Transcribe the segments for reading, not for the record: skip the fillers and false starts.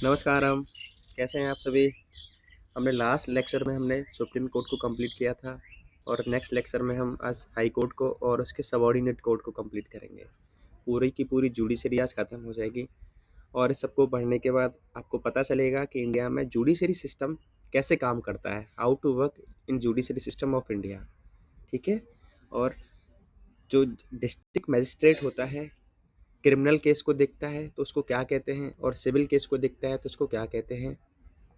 नमस्कारम, कैसे हैं आप सभी? हमने लास्ट लेक्चर में हमने सुप्रीम कोर्ट को कंप्लीट किया था और नेक्स्ट लेक्चर में हम आज हाई कोर्ट को और उसके सबऑर्डिनेट कोर्ट को कंप्लीट करेंगे। पूरी की पूरी जुडिशरी आज ख़त्म हो जाएगी और इस सबको पढ़ने के बाद आपको पता चलेगा कि इंडिया में जुडिशरी सिस्टम कैसे काम करता है, how to work in judiciary system of India. ठीक है? और जो डिस्ट्रिक्ट मजिस्ट्रेट होता है, क्रिमिनल केस को देखता है तो उसको क्या कहते हैं, और सिविल केस को देखता है तो उसको क्या कहते हैं।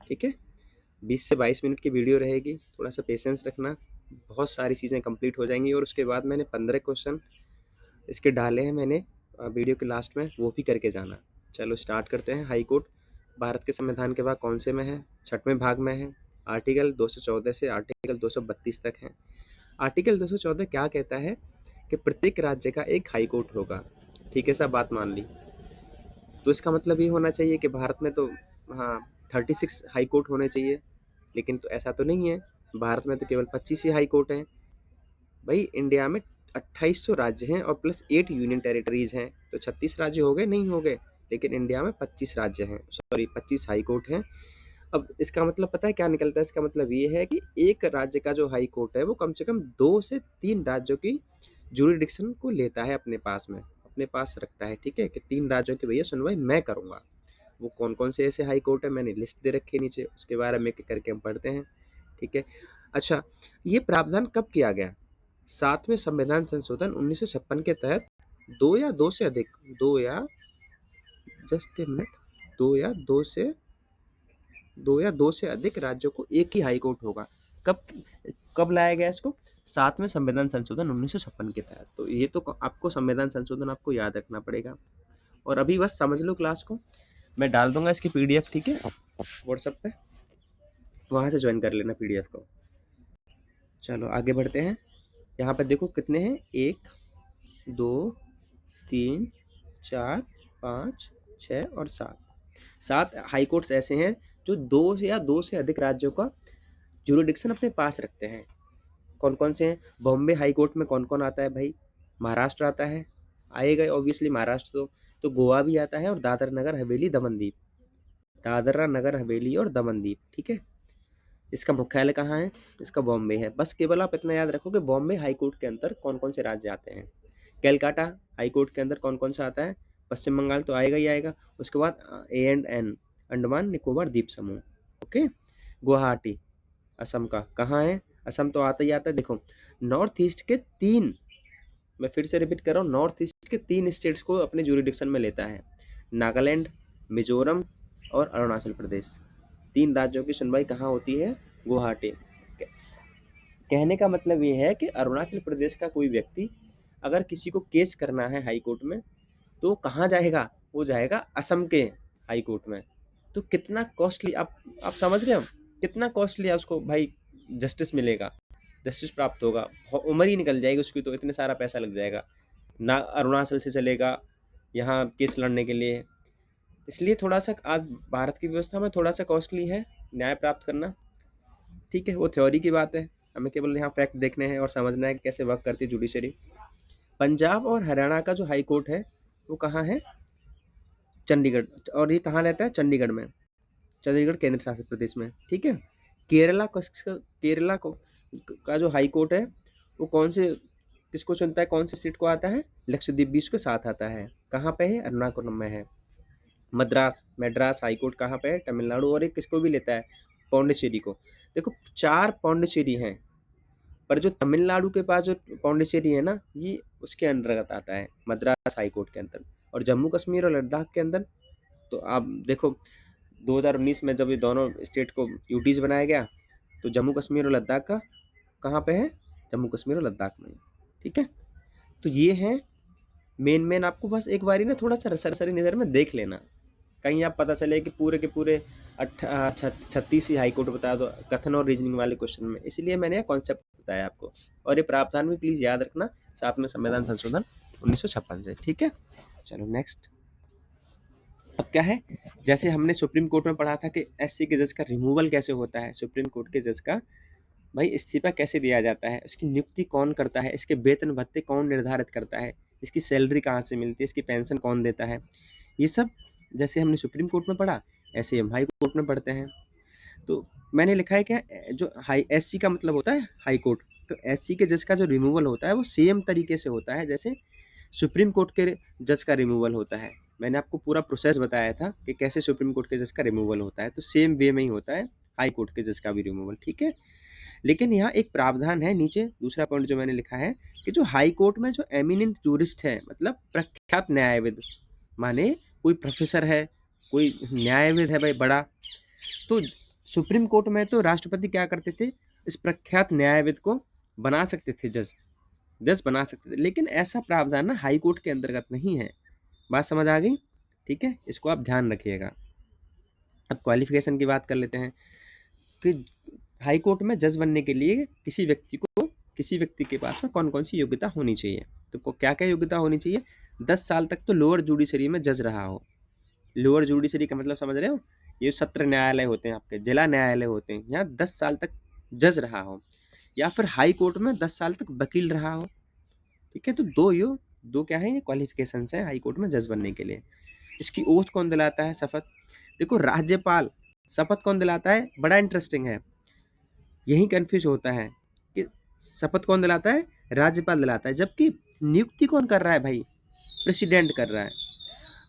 ठीक है? 20 से 22 मिनट की वीडियो रहेगी, थोड़ा सा पेशेंस रखना, बहुत सारी चीज़ें कंप्लीट हो जाएंगी। और उसके बाद मैंने 15 क्वेश्चन इसके डाले हैं मैंने वीडियो के लास्ट में, वो भी करके जाना। चलो स्टार्ट करते हैं। हाई कोर्ट भारत के संविधान के भाग कौन से में है? 6वें भाग में है। आर्टिकल 214 से आर्टिकल 232 तक है। आर्टिकल 214 क्या कहता है कि प्रत्येक राज्य का एक हाई कोर्ट होगा। ठीक है, सब बात मान ली। तो इसका मतलब ये होना चाहिए कि भारत में तो हाँ 36 हाई कोर्ट होने चाहिए, लेकिन तो ऐसा तो नहीं है। भारत में तो केवल 25 ही हाई कोर्ट हैं। भाई इंडिया में 2800 राज्य हैं और प्लस 8 यूनियन टेरिटरीज हैं, तो 36 राज्य हो गए? नहीं हो गए, लेकिन इंडिया में 25 राज्य हैं, सॉरी 25 हाई कोर्ट हैं। अब इसका मतलब पता है क्या निकलता है? इसका मतलब ये है कि एक राज्य का जो हाई कोर्ट है वो कम से कम 2 से 3 राज्यों की जुरिडिक्शन को लेता है अपने पास में, अपने पास रखता है। ठीक है, कि 3 राज्यों की भैया सुनवाई मैं करूँगा। वो कौन कौन से ऐसे हाई कोर्ट है मैंने लिस्ट दे रखी है नीचे, उसके बारे में एक करके हम पढ़ते हैं। ठीक है, अच्छा, ये प्रावधान कब किया गया? 7वें संविधान संशोधन 1956 के तहत दो या दो से अधिक, दो या जस्ट ए मिनट, दो या दो से अधिक राज्यों को एक ही हाई कोर्ट होगा। कब कब लाया गया इसको? 7वें संविधान संशोधन 1956 के तहत। तो ये तो आपको संविधान संशोधन आपको याद रखना पड़ेगा। और अभी बस समझ लो क्लास को, मैं डाल दूंगा इसकी पीडीएफ, ठीक है, व्हाट्सएप पे, वहाँ से ज्वाइन कर लेना पीडीएफ को। चलो आगे बढ़ते हैं। यहाँ पे देखो कितने हैं, 1 2 3 4 5 6 और 7 हाई कोर्ट्स ऐसे हैं जो दो से अधिक राज्यों का जुरिडिक्शन अपने पास रखते हैं। कौन कौन से हैं? बॉम्बे हाई कोर्ट में कौन कौन आता है भाई? महाराष्ट्र आता है, आएगा ऑब्वियसली महाराष्ट्र, तो गोवा भी आता है, और दादरा नगर हवेली दमनदीप, दादरा नगर हवेली और दमनदीप। ठीक है, इसका मुख्यालय कहाँ है? इसका बॉम्बे है। बस केवल आप इतना याद रखो कि बॉम्बे हाई कोर्ट के अंदर कौन कौन से राज्य आते हैं। कैलकाटा हाई कोर्ट के अंदर कौन कौन सा आता है? पश्चिम बंगाल तो आएगा ही आएगा। उसके बाद A&N, अंडमान निकोबार द्वीप समूह। ओके, गुवाहाटी असम का कहाँ है? असम तो आता ही आता है। देखो नॉर्थ ईस्ट के 3, मैं फिर से रिपीट कर रहा हूँ, नॉर्थ ईस्ट के 3 स्टेट्स को अपने जुरिडिक्शन में लेता है, नागालैंड, मिजोरम और अरुणाचल प्रदेश। 3 राज्यों की सुनवाई कहाँ होती है? गुवाहाटी। कहने का मतलब ये है कि अरुणाचल प्रदेश का कोई व्यक्ति अगर किसी को केस करना है हाई कोर्ट में, तो कहाँ जाएगा? वो जाएगा असम के हाई कोर्ट में। तो कितना कॉस्टली, आप समझ रहे हो कितना कॉस्टली है उसको भाई जस्टिस मिलेगा, जस्टिस प्राप्त होगा, उम्र ही निकल जाएगी उसकी, तो इतने सारा पैसा लग जाएगा ना, अरुणाचल से चलेगा यहाँ केस लड़ने के लिए। इसलिए थोड़ा सा आज भारत की व्यवस्था में थोड़ा सा कॉस्टली है न्याय प्राप्त करना। ठीक है, वो थ्योरी की बात है, हमें केवल यहाँ फैक्ट देखने हैं और समझना है कि कैसे वर्क करती है जुडिशरी। पंजाब और हरियाणा का जो हाई कोर्ट है वो कहाँ है? चंडीगढ़। और ये कहाँ रहता है? चंडीगढ़ में, चंडीगढ़ केंद्र शासित प्रदेश में। ठीक है, केरला को का जो हाई कोर्ट है वो कौन से, किसको चुनता है, कौन से स्टेट को आता है? लक्षद्वीप भी उसके साथ आता है। कहाँ पे है? एर्नाकुलम में है। मद्रास हाई कोर्ट कहाँ पे है? तमिलनाडु। और एक किसको भी लेता है? पौंडीचेरी को। देखो 4 पौंडीचेरी हैं, पर जो तमिलनाडु के पास जो पौंडीचेरी है ना, ये उसके अंतर्गत आता है, मद्रास हाई कोर्ट के अंदर। और जम्मू कश्मीर और लद्दाख के अंदर, तो आप देखो 2019 में जब ये दोनों स्टेट को यूटीज बनाया गया, तो जम्मू कश्मीर और लद्दाख का कहाँ पे है? जम्मू कश्मीर और लद्दाख में। ठीक है, तो ये है मेन आपको बस एक बारी ना थोड़ा सा सरसरी नज़र में देख लेना, कहीं आप पता चले कि पूरे के पूरे 36 ही हाईकोर्ट बता दो कथन और रीजनिंग वाले क्वेश्चन में। इसलिए मैंने कॉन्सेप्ट बताया आपको, और ये प्रावधान भी प्लीज़ याद रखना, साथ में संविधान संशोधन 1956 से। ठीक है, चलो नेक्स्ट। अब क्या है, जैसे हमने सुप्रीम कोर्ट में पढ़ा था कि एससी के जज का रिमूवल कैसे होता है, सुप्रीम कोर्ट के जज का भाई इस्तीफा कैसे दिया जाता है, इसकी नियुक्ति कौन करता है, इसके वेतन भत्ते कौन निर्धारित करता है, इसकी सैलरी कहाँ से मिलती है, इसकी पेंशन कौन देता है, ये सब जैसे हमने सुप्रीम कोर्ट में पढ़ा ऐसे हम हाई कोर्ट में पढ़ते हैं। तो मैंने लिखा है क्या, जो हाई एससी का मतलब होता है हाई कोर्ट, तो एससी के जज का जो रिमूवल होता है वो सेम तरीके से होता है जैसे सुप्रीम कोर्ट के जज का रिमूवल होता है। मैंने आपको पूरा प्रोसेस बताया था कि कैसे सुप्रीम कोर्ट के जज का रिमूवल होता है, तो सेम वे में ही होता है हाई कोर्ट के जज का भी रिमूवल, ठीक है। लेकिन यहाँ एक प्रावधान है नीचे, दूसरा पॉइंट जो मैंने लिखा है कि जो हाई कोर्ट में जो एमिनेंट जूरिस्ट है, मतलब प्रख्यात न्यायविद, माने कोई प्रोफेसर है, कोई न्यायविद है भाई बड़ा, तो सुप्रीम कोर्ट में तो राष्ट्रपति क्या करते थे, इस प्रख्यात न्यायविद को बना सकते थे जज बना सकते थे, लेकिन ऐसा प्रावधान ना हाई कोर्ट के अंतर्गत नहीं है। बात समझ आ गई, ठीक है, इसको आप ध्यान रखिएगा। अब क्वालिफिकेशन की बात कर लेते हैं कि हाई कोर्ट में जज बनने के लिए किसी व्यक्ति के पास में कौन कौन सी योग्यता होनी चाहिए। तो क्या क्या योग्यता होनी चाहिए, 10 साल तक तो लोअर जुडिशरी में जज रहा हो। लोअर जुडिशरी का मतलब समझ रहे हो, ये सत्र न्यायालय होते हैं आपके, जिला न्यायालय होते हैं, यहाँ 10 साल तक जज रहा हो, या फिर हाई कोर्ट में 10 साल तक वकील रहा हो, ठीक है। तो दो क्या है, ये क्वालिफिकेशंस हैं हाई कोर्ट में जज बनने के लिए। इसकी ओथ कौन दिलाता है, शपथ, देखो राज्यपाल, शपथ कौन दिलाता है, बड़ा इंटरेस्टिंग है, यही कंफ्यूज होता है कि शपथ कौन दिलाता है, राज्यपाल दिलाता है, जबकि नियुक्ति कौन कर रहा है भाई, प्रेसिडेंट कर रहा है।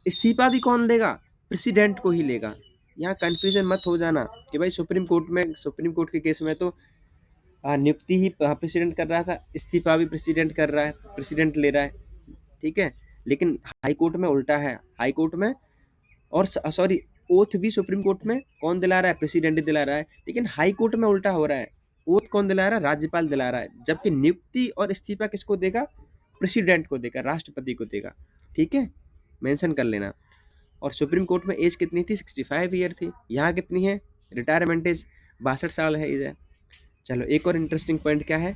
इस्तीफा भी कौन लेगा, प्रेसिडेंट को ही लेगा। यहाँ कंफ्यूजन मत हो जाना कि भाई सुप्रीम कोर्ट के केस में तो नियुक्ति ही प्रेसिडेंट कर रहा था, इस्तीफा भी प्रेसिडेंट कर रहा है, प्रेसिडेंट ले रहा है, ठीक है। लेकिन हाई कोर्ट में उल्टा है, हाई कोर्ट में और सॉरी ओथ भी सुप्रीम कोर्ट में कौन दिला रहा है, प्रेसिडेंट दिला रहा है, लेकिन हाई कोर्ट में उल्टा हो रहा है, ओथ कौन दिला रहा है, राज्यपाल दिला रहा है, जबकि नियुक्ति और इस्तीफा किसको देगा, प्रेसिडेंट को देगा, राष्ट्रपति को देगा, ठीक है, मेंशन कर लेना। और सुप्रीम कोर्ट में एज कितनी थी, 65 ईयर थी, यहाँ कितनी है, रिटायरमेंट एज 62 साल है एज है। चलो एक और इंटरेस्टिंग पॉइंट क्या है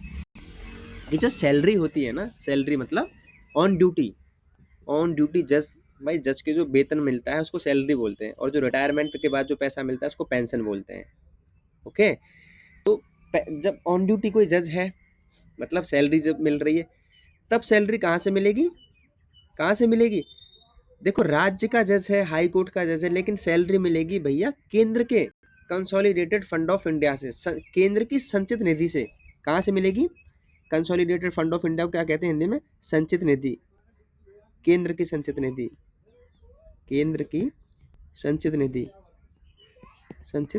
कि जो सैलरी होती है ना, सैलरी मतलब ऑन ड्यूटी जज, भाई जज के जो वेतन मिलता है उसको सैलरी बोलते हैं, और जो रिटायरमेंट के बाद जो पैसा मिलता है उसको पेंशन बोलते हैं, ओके। तो जब ऑन ड्यूटी कोई जज है, मतलब सैलरी जब मिल रही है, तब सैलरी कहाँ से मिलेगी, देखो राज्य का जज है, हाई कोर्ट का जज है, लेकिन सैलरी मिलेगी भैया केंद्र के कंसोलिडेटेड फंड ऑफ इंडिया से, केंद्र की संचित निधि से। कहाँ से मिलेगी, कंसोलिडेटेड फंड ऑफ इंडिया को क्या कहते हैं हिंदी में, संचित निधि, केंद्र की संचित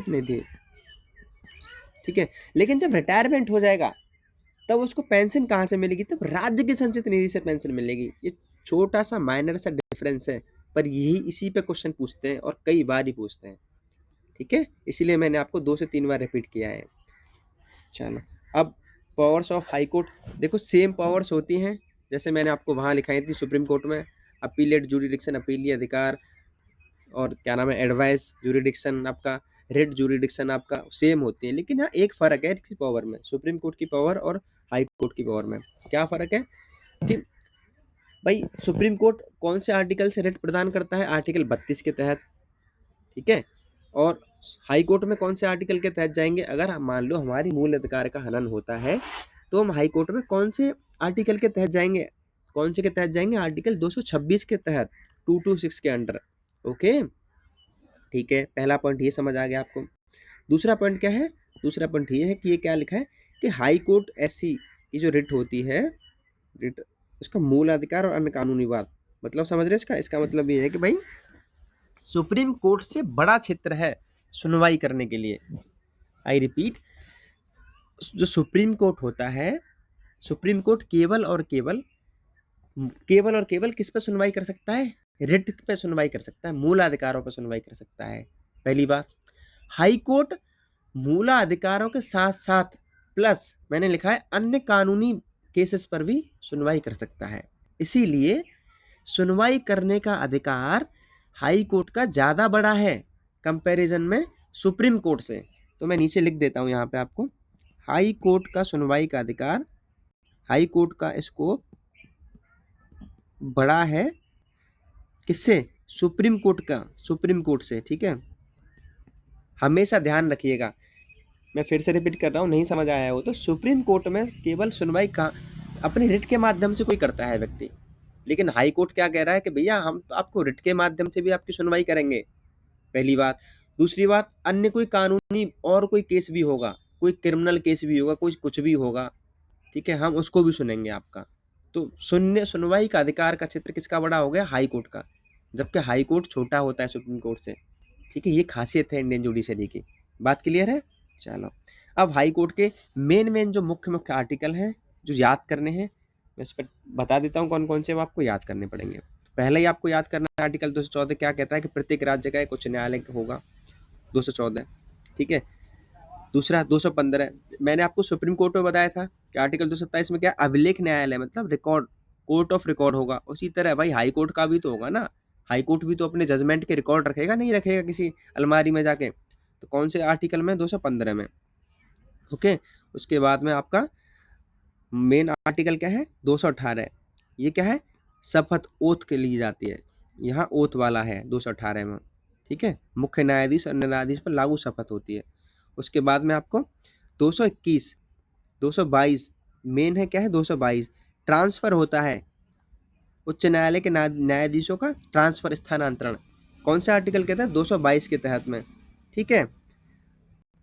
निधि, ठीक है। लेकिन जब रिटायरमेंट हो जाएगा तब उसको पेंशन कहाँ से मिलेगी, तब राज्य की संचित निधि से पेंशन मिलेगी। ये छोटा सा माइनर सा डिफरेंस है, पर यही इसी पे क्वेश्चन पूछते हैं और कई बार ही पूछते हैं, ठीक है, इसीलिए मैंने आपको 2 से 3 बार रिपीट किया है। चलो अब पावर्स ऑफ हाई कोर्ट, देखो सेम पावर्स होती हैं जैसे मैंने आपको वहाँ लिखाई थी सुप्रीम कोर्ट में, अपीलेट जुरिडिक्शन, अपीलीय अधिकार, और क्या नाम है, एडवाइस जुरिडिक्शन आपका, रेड जुरिडिक्शन आपका सेम होती है, लेकिन यहाँ एक फ़र्क है इसकी पावर में, सुप्रीम कोर्ट की पावर और हाई कोर्ट की पावर में। क्या फ़र्क है कि भाई सुप्रीम कोर्ट कौन से आर्टिकल से रेट प्रदान करता है, आर्टिकल 32 के तहत, ठीक है। और हाई कोर्ट में कौन से आर्टिकल के तहत जाएंगे, अगर मान लो हमारी मूल अधिकार का हनन होता है तो हम हाई कोर्ट में कौन से आर्टिकल के तहत जाएंगे, आर्टिकल 226 के तहत, 226 के अंडर, ओके, ठीक है। पहला पॉइंट ये समझ आ गया आपको। दूसरा पॉइंट क्या है, दूसरा पॉइंट ये है कि ये क्या लिखा है कि हाई कोर्ट एससी की जो रिट होती है, रिट उसका मूल अधिकार और अन्य कानूनी बात, मतलब समझ रहे हैं इसका मतलब ये है कि भाई सुप्रीम कोर्ट से बड़ा क्षेत्र है सुनवाई करने के लिए। आई रिपीट, जो सुप्रीम कोर्ट होता है, सुप्रीम कोर्ट केवल और केवल किस पे सुनवाई कर सकता है, रिट पे सुनवाई कर सकता है, मूलाधिकारों पे सुनवाई कर सकता है, पहली बात। हाई कोर्ट मूलाधिकारों के साथ साथ प्लस मैंने लिखा है अन्य कानूनी केसेस पर भी सुनवाई कर सकता है, इसीलिए सुनवाई करने का अधिकार हाई कोर्ट का ज़्यादा बड़ा है कंपैरिजन में सुप्रीम कोर्ट से। तो मैं नीचे लिख देता हूँ यहाँ पे आपको, हाई कोर्ट का सुनवाई का अधिकार, हाई कोर्ट का स्कोप बड़ा है किससे, सुप्रीम कोर्ट से, ठीक है। हमेशा ध्यान रखिएगा, मैं फिर से रिपीट कर रहा हूँ, नहीं समझ आया हो तो सुप्रीम कोर्ट में केवल सुनवाई का अपनी रिट के माध्यम से कोई करता है व्यक्ति, लेकिन हाई कोर्ट क्या कह रहा है कि भैया हम तो आपको रिट के माध्यम से भी आपकी सुनवाई करेंगे, पहली बात। दूसरी बात, अन्य कोई कानूनी और कोई केस भी होगा, कोई क्रिमिनल केस भी होगा, कोई कुछ भी होगा, ठीक है, हम उसको भी सुनेंगे आपका। तो सुनवाई का अधिकार का क्षेत्र किसका बड़ा हो गया? हाई कोर्ट का, जबकि हाई कोर्ट छोटा होता है सुप्रीम कोर्ट से, ठीक है। ये खासियत है इंडियन जुडिशरी की। बात क्लियर है? चलो, अब हाई कोर्ट के मेन जो मुख्य मुख्य आर्टिकल हैं जो याद करने हैं, मैं इस पर बता देता हूँ कौन कौन से वो आपको याद करने पड़ेंगे। पहले ही आपको याद करना है आर्टिकल 214 क्या कहता है कि प्रत्येक राज्य का एक उच्च न्यायालय होगा, 214, ठीक है। दूसरा 215, मैंने आपको सुप्रीम कोर्ट में बताया था कि आर्टिकल 227 में क्या अभिलेख न्यायालय मतलब रिकॉर्ड, कोर्ट ऑफ रिकॉर्ड होगा। उसी तरह भाई हाई कोर्ट का भी तो होगा ना, हाई कोर्ट भी तो अपने जजमेंट के रिकॉर्ड रखेगा, नहीं रखेगा किसी अलमारी में जाके। तो कौन से आर्टिकल में? 215 में, ओके। उसके बाद में आपका मेन आर्टिकल क्या है? 218, ये क्या है? शपथ ओथ के लिए जाती है, यहाँ ओथ वाला है 218 में, ठीक है। मुख्य न्यायाधीश और न्यायाधीश पर लागू शपथ होती है। उसके बाद में आपको 221, 222 मेन है क्या है? 222 ट्रांसफर होता है, उच्च न्यायालय के न्यायाधीशों का ट्रांसफर, स्थानांतरण, कौन से आर्टिकल कहते हैं? 222 के तहत में, ठीक है।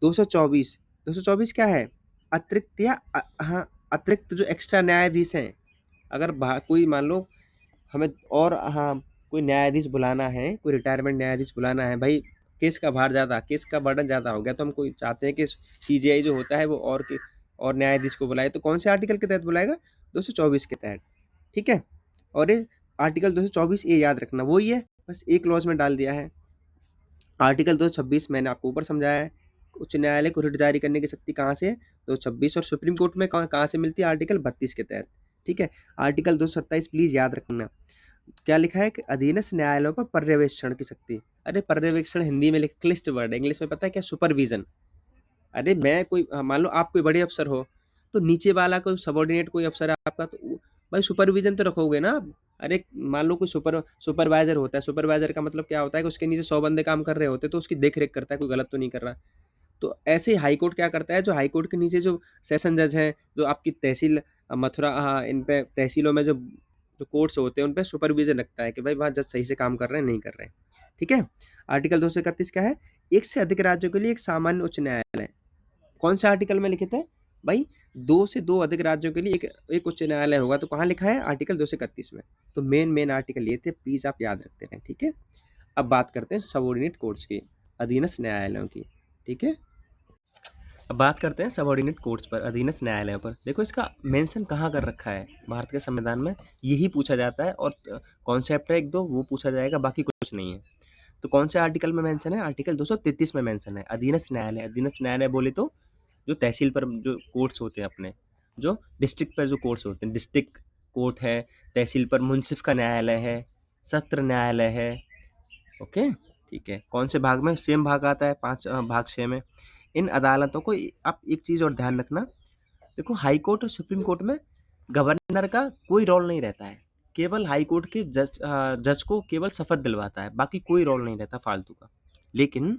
224, 224 क्या है? अतिरिक्त या हाँ, अतिरिक्त जो एक्स्ट्रा न्यायाधीश हैं, अगर कोई मान लो हमें और हाँ कोई न्यायाधीश बुलाना है, कोई रिटायरमेंट न्यायाधीश बुलाना है, भाई केस का भार ज़्यादा, केस का बर्डन ज़्यादा हो गया, तो हम कोई चाहते हैं कि सीजीआई जो होता है वो और न्यायाधीश को बुलाए, तो कौन से आर्टिकल के तहत बुलाएगा? 224 के तहत, ठीक है। और ये आर्टिकल 224 ये याद रखना, वही है, बस एक क्लॉज में डाल दिया है। आर्टिकल 226 मैंने आपको ऊपर समझाया है, उच्च न्यायालय को रिट जारी करने की शक्ति कहाँ से है? 226, और सुप्रीम कोर्ट में कहाँ से मिलती है? आर्टिकल 32 के तहत, ठीक है। आर्टिकल 227 प्लीज याद रखना, क्या लिखा है कि अधीनस्थ न्यायालयों पर पर्यवेक्षण की शक्ति। अरे पर्यवेक्षण हिंदी में लिख, क्लिष्ट वर्ड है, इंग्लिश में पता है क्या? सुपरविजन। अरे मैं कोई मान लो आप कोई बड़े अफसर हो, तो नीचे वाला कोई सबॉर्डिनेट कोई अफसर है आपका, तो भाई सुपरविजन तो रखोगे ना आप। अरे मान लो कोई सुपरवाइजर होता है, सुपरवाइजर का मतलब क्या होता है कि उसके नीचे 100 बंदे काम कर रहे होते हैं, तो उसकी देख रेख करता है, कोई गलत तो नहीं कर रहा। तो ऐसे ही हाईकोर्ट क्या करता है, जो हाईकोर्ट के नीचे जो सेशन जज हैं, जो आपकी तहसील मथुरा, हाँ, इन पे तहसीलों में जो जो कोर्ट्स होते हैं उन पे सुपरविजन रखता है कि भाई वहाँ जज सही से काम कर रहे हैं नहीं कर रहे हैं, ठीक है। आर्टिकल 231 क्या है? एक से अधिक राज्यों के लिए एक सामान्य उच्च न्यायालय, कौन से आर्टिकल में लिखे थे भाई? 2 से 2 अधिक राज्यों के लिए एक उच्च न्यायालय होगा, तो कहाँ लिखा है? आर्टिकल 231 में। तो मेन आर्टिकल ये थे, प्लीज आप याद रखते रहें, ठीक है। अब बात करते हैं सबऑर्डिनेट कोर्ट्स की, अधीनस्थ न्यायालयों की, ठीक है। अब बात करते हैं सबऑर्डिनेट कोर्ट्स पर, अधीनस्थ न्यायालयों पर। देखो इसका मेंशन कहाँ कर रखा है भारत के संविधान में, यही पूछा जाता है, और कॉन्सेप्ट है एक दो वो पूछा जाएगा, बाकी कुछ नहीं है। तो कौन से आर्टिकल में मेंशन है? आर्टिकल 233 में मेंशन है, अधीनस्थ न्यायालय। अधीनस्थ न्यायालय बोले तो जो तहसील पर जो कोर्ट्स होते हैं अपने, जो डिस्ट्रिक्ट पर जो कोर्ट्स होते हैं, डिस्ट्रिक्ट कोर्ट है, तहसील पर मुंसिफ का न्यायालय है, सत्र न्यायालय है, ओके, ठीक है। कौन से भाग में? सेम भाग आता है, 5 भाग 6 में। इन अदालतों को आप एक चीज़ और ध्यान रखना, देखो हाई कोर्ट और सुप्रीम कोर्ट में गवर्नर का कोई रोल नहीं रहता है, केवल हाई कोर्ट के जज को केवल शपथ दिलवाता है, बाकी कोई रोल नहीं रहता फालतू का। लेकिन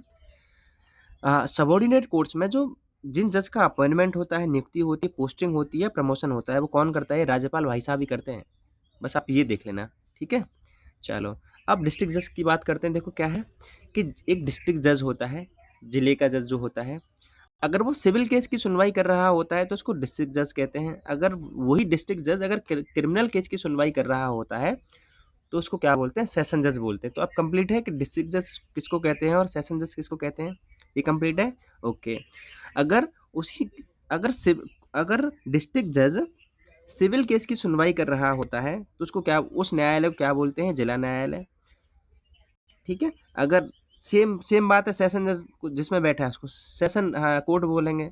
सबॉर्डिनेट कोर्ट्स में जो जिन जज का अपॉइंटमेंट होता है, नियुक्ति होती है, पोस्टिंग होती है, प्रमोशन होता है, वो कौन करता है? राज्यपाल भाई साहब ही करते हैं, बस आप ये देख लेना, ठीक है। चलो, अब डिस्ट्रिक्ट जज की बात करते हैं। देखो क्या है कि एक डिस्ट्रिक्ट जज होता है, जिले का जज जो होता है, अगर वो सिविल केस की सुनवाई कर रहा होता है तो उसको डिस्ट्रिक्ट जज कहते हैं। अगर वही डिस्ट्रिक्ट जज अगर क्रिमिनल केस की सुनवाई कर रहा होता है तो उसको क्या बोलते हैं? सेशन जज बोलते हैं। तो अब कंप्लीट है कि डिस्ट्रिक्ट जज किसको कहते हैं और सेशन जज किसको कहते हैं, ये कंप्लीट है, ओके। अगर उसकी अगर अगर डिस्ट्रिक्ट जज सिविल केस की सुनवाई कर रहा होता है तो उसको क्या, उस न्यायालय को क्या बोलते हैं? जिला न्यायालय, ठीक है। अगर सेम सेम बात है, सेशन जज जिसमें बैठा है उसको सेशन कोर्ट बोलेंगे,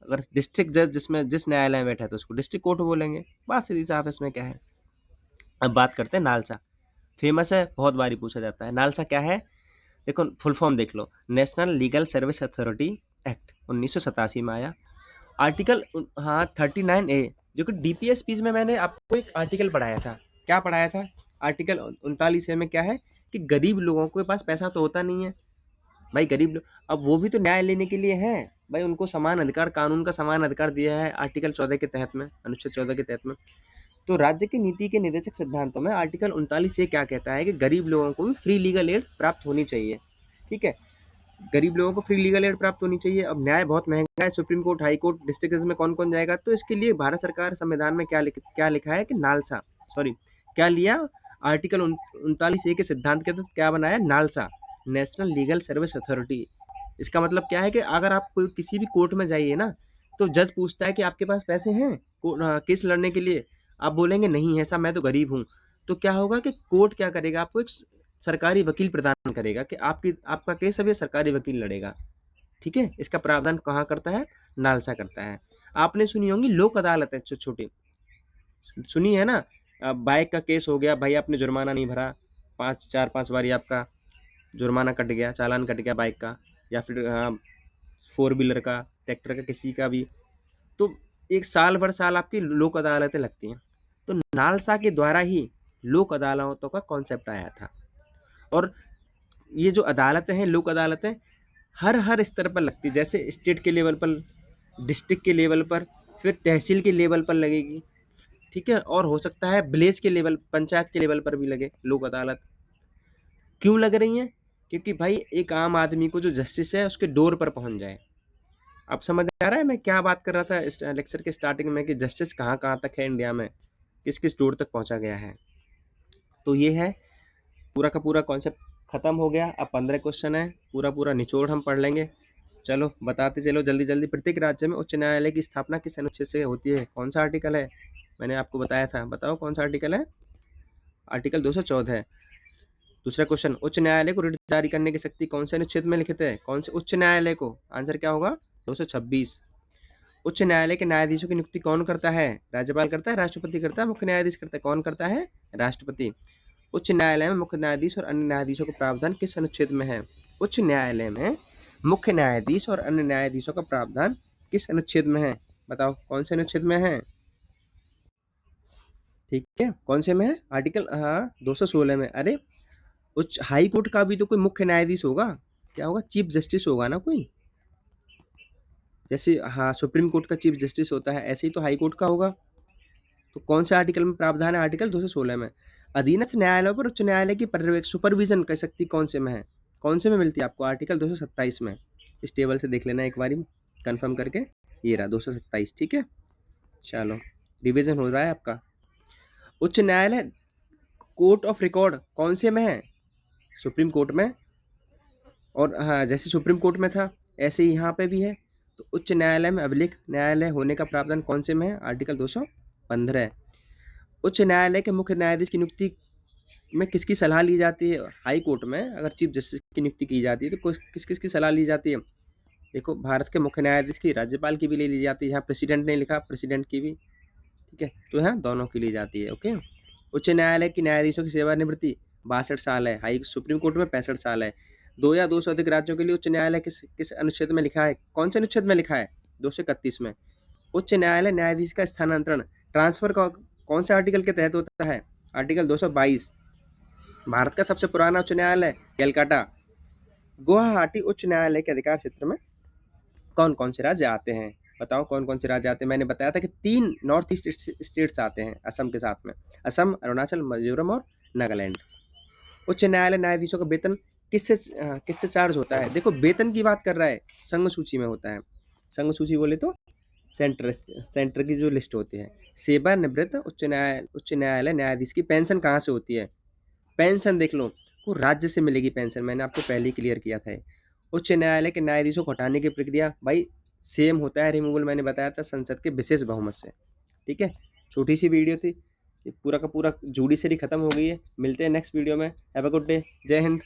अगर डिस्ट्रिक्ट जज जिसमें जिस न्यायालय में बैठा है तो उसको डिस्ट्रिक्ट कोर्ट बोलेंगे, बात सीधी साफ है, इसमें क्या है। अब बात करते हैं नालसा, फेमस है, बहुत बारी पूछा जाता है। नालसा क्या है? देखो फुल फॉर्म देख लो, national legal service authority act 1987 में आया। आर्टिकल 39A, जो कि डीपीएस पीज में मैंने आपको एक आर्टिकल पढ़ाया था। क्या पढ़ाया था? आर्टिकल 39A में क्या है कि गरीब लोगों के पास पैसा तो होता नहीं है भाई, गरीब लोग अब वो भी तो न्याय लेने के लिए हैं भाई, उनको समान अधिकार, कानून का समान अधिकार दिया है आर्टिकल 14 के तहत में, अनुच्छेद 14 के तहत में। तो राज्य की नीति के निर्देशक सिद्धांतों में आर्टिकल 39 ये क्या कहता है कि गरीब लोगों को भी फ्री लीगल एड प्राप्त होनी चाहिए। ठीक है, गरीब लोगों को फ्री लीगल एड प्राप्त होनी चाहिए। अब न्याय बहुत महंगा है, supreme court, high court, district जज में कौन कौन जाएगा, तो इसके लिए भारत सरकार संविधान में क्या लिखा है कि नालसा, सॉरी क्या लिया, आर्टिकल 39A के सिद्धांत के तहत क्या बनाया, NALSA, national legal service authority. इसका मतलब क्या है कि अगर आप कोई किसी भी कोर्ट में जाइए ना, तो जज पूछता है कि आपके पास पैसे हैं केस लड़ने के लिए, आप बोलेंगे नहीं है साहब मैं तो गरीब हूँ, तो क्या होगा कि कोर्ट क्या करेगा, आपको एक सरकारी वकील प्रदान करेगा कि आपका केस अब ये सरकारी वकील लड़ेगा। ठीक है, इसका प्रावधान कहाँ करता है, नालसा करता है। आपने सुनी होंगी लोक अदालत है छोटी, सुनी है ना, बाइक का केस हो गया, भाई आपने जुर्माना नहीं भरा, 4-5 बारी आपका जुर्माना कट गया, चालान कट गया बाइक का, या फिर 4 व्हीलर का, ट्रैक्टर का, किसी का भी, तो 1 साल आपकी लोक अदालतें लगती हैं। तो नालसा के द्वारा ही लोक अदालतों का कॉन्सेप्ट आया था। और ये जो अदालतें हैं, लोक अदालतें हर स्तर पर लगती है, जैसे स्टेट के लेवल पर, डिस्ट्रिक्ट के लेवल पर, फिर तहसील के लेवल पर लगेगी। ठीक है, और हो सकता है विलेज के लेवल, पंचायत के लेवल पर भी लगे लोक अदालत। क्यों लग रही हैं, क्योंकि भाई एक आम आदमी को जो जस्टिस है उसके डोर पर पहुंच जाए। अब समझ आ रहा है मैं क्या बात कर रहा था इस लेक्चर के स्टार्टिंग में, कि जस्टिस कहाँ कहाँ तक है इंडिया में, किस किस डोर तक पहुंचा गया है। तो ये है पूरा का पूरा कॉन्सेप्ट खत्म हो गया। अब 15 क्वेश्चन है, पूरा निचोड़ हम पढ़ लेंगे। चलो बताते चलो जल्दी जल्दी। प्रत्येक राज्य में उच्च न्यायालय की स्थापना किस अनुच्छेद से होती है, कौन सा आर्टिकल है, मैंने आपको बताया था, बताओ कौन सा आर्टिकल है, आर्टिकल 214 है। दूसरा क्वेश्चन, उच्च न्यायालय को रिट जारी करने की शक्ति कौन से अनुच्छेद में लिखित है, कौन से उच्च न्यायालय को, आंसर क्या होगा 226। उच्च न्यायालय के न्यायाधीशों की नियुक्ति कौन करता है, राज्यपाल करता है, राष्ट्रपति करता है, मुख्य न्यायाधीश करता है, कौन करता है, राष्ट्रपति। उच्च न्यायालय में मुख्य न्यायाधीश और अन्य न्यायाधीशों का प्रावधान किस अनुच्छेद में है, उच्च न्यायालय में मुख्य न्यायाधीश और अन्य न्यायाधीशों का प्रावधान किस अनुच्छेद में है, बताओ कौन से अनुच्छेद में है। ठीक है, कौन से में है, आर्टिकल 216 में। अरे उच्च हाई कोर्ट का भी तो कोई मुख्य न्यायाधीश होगा, क्या होगा, चीफ जस्टिस होगा ना कोई, जैसे सुप्रीम कोर्ट का चीफ जस्टिस होता है, ऐसे ही तो हाई कोर्ट का होगा। तो कौन से आर्टिकल में प्रावधान है, आर्टिकल 216 में। अधीनस्थ न्यायालयों पर उच्च न्यायालय की पर्यवेक्षण सुपरविजन कर सकती कौन से में है, कौन से में मिलती है आपको, आर्टिकल 227 में। इस टेबल से देख लेना एक बारी कंफर्म करके, ये रहा 227। ठीक है, चलो रिवीजन हो रहा है आपका। उच्च न्यायालय कोर्ट ऑफ रिकॉर्ड कौन से में है, सुप्रीम कोर्ट में, और जैसे सुप्रीम कोर्ट में था ऐसे ही यहाँ पे भी है। तो उच्च न्यायालय में अभिलेख न्यायालय होने का प्रावधान कौन से में है, आर्टिकल 215। उच्च न्यायालय के मुख्य न्यायाधीश की नियुक्ति में किसकी सलाह ली जाती है, हाई कोर्ट में अगर चीफ जस्टिस की नियुक्ति की जाती है तो किस किस की सलाह ली जाती है, देखो भारत के मुख्य न्यायाधीश की, राज्यपाल की भी ले ली जाती है, यहाँ प्रेसिडेंट ने लिखा, प्रेसिडेंट की भी। ठीक है, तो यहाँ दोनों की ली जाती है। ओके, उच्च न्यायालय की न्यायाधीशों की सेवानिवृत्ति 62 साल है, हाई सुप्रीम कोर्ट में 65 साल है। 2 या 2 से अधिक राज्यों के लिए उच्च न्यायालय किस अनुच्छेद में लिखा है, कौन से अनुच्छेद में लिखा है, 231 में। उच्च न्यायालय न्यायाधीश का स्थानांतरण, ट्रांसफर कौन से आर्टिकल के तहत होता है, आर्टिकल 222। भारत का सबसे पुराना उच्च न्यायालय कलकत्ता। गुवाहाटी उच्च न्यायालय के अधिकार क्षेत्र में कौन कौन से राज्य आते हैं, बताओ कौन कौन से राज्य आते हैं। मैंने बताया था कि 3 नॉर्थ ईस्ट स्टेट्स आते हैं असम के साथ में, असम, अरुणाचल, मिजोरम और नागालैंड। उच्च न्यायालय न्यायाधीशों का वेतन किससे चार्ज होता है, देखो वेतन की बात कर रहा है, संघ सूची में होता है। संघ सूची बोले तो सेंटर की जो लिस्ट होती है। सेवानिवृत्त उच्च न्यायालय न्यायाधीश की पेंशन कहाँ से होती है, पेंशन देख लो, वो राज्य से मिलेगी पेंशन, मैंने आपको पहले ही क्लियर किया था। उच्च न्यायालय के न्यायाधीशों को हटाने की प्रक्रिया भाई सेम होता है, रिमूवल मैंने बताया था संसद के विशेष बहुमत से। ठीक है, छोटी सी वीडियो थी, ये पूरा का पूरा जुडिशरी खत्म हो गई है। मिलते हैं नेक्स्ट वीडियो में, हैव अ गुड डे, जय हिंद।